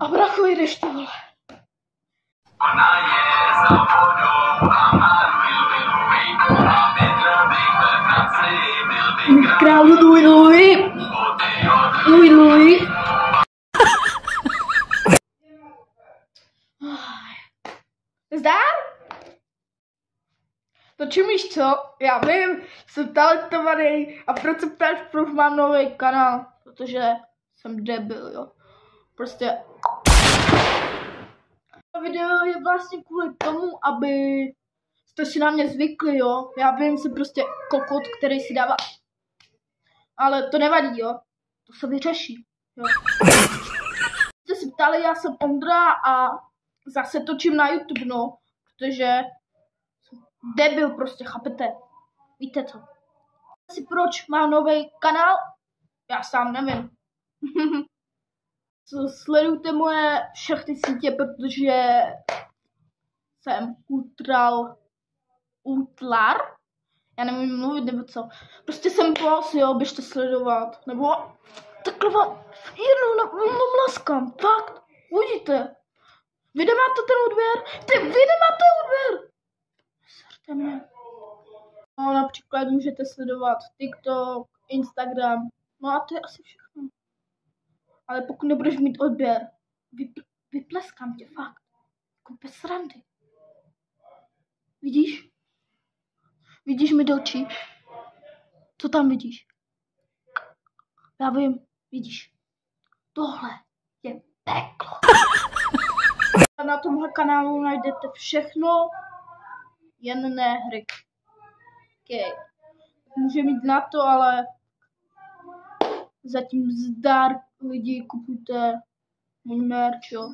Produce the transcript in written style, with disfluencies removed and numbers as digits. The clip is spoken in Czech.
A bracho, jdeš to, vole. Ona je za vodou a maluje Louis a bydlel bych ve Francii, byl bych král Louis. Zdár? Točím, víš co? Já vím, jsem talentovaný a proč se ptáš, proč mám nový kanál? Protože jsem debil, jo. Prostě video je vlastně kvůli tomu, aby jste si na mě zvykli, jo. Já vím, jsem prostě kokot, který si dává. Ale to nevadí, jo. To se vyřeší, jo. Jste si ptali, já jsem Ondra a zase točím na YouTube, no. Protože debil prostě, chápete? Víte co? Asi proč mám nový kanál? Já sám nevím. Sledujte moje všechny sítě, protože jsem útlar. Já nevím mluvit nebo co. Prostě jsem boss, jo, běžte sledovat. Nebo takhle vám jednou mlaskám. Fakt, uvidíte. Vy nemáte ten odběr? Vy nemáte odběr! Serte mě. No, například můžete sledovat TikTok, Instagram. No a to je asi všechno. Ale pokud nebudeš mít odběr, vypleskám tě, fakt. Jako bez srandy. Vidíš? Vidíš mi do očí? Co tam vidíš? Já vím, vidíš. Tohle je peklo. Na tomhle kanálu najdete všechno, jen ne hry. Okay. Může mít na to, ale zatím zdar lidi, kupujte můj merch, jo.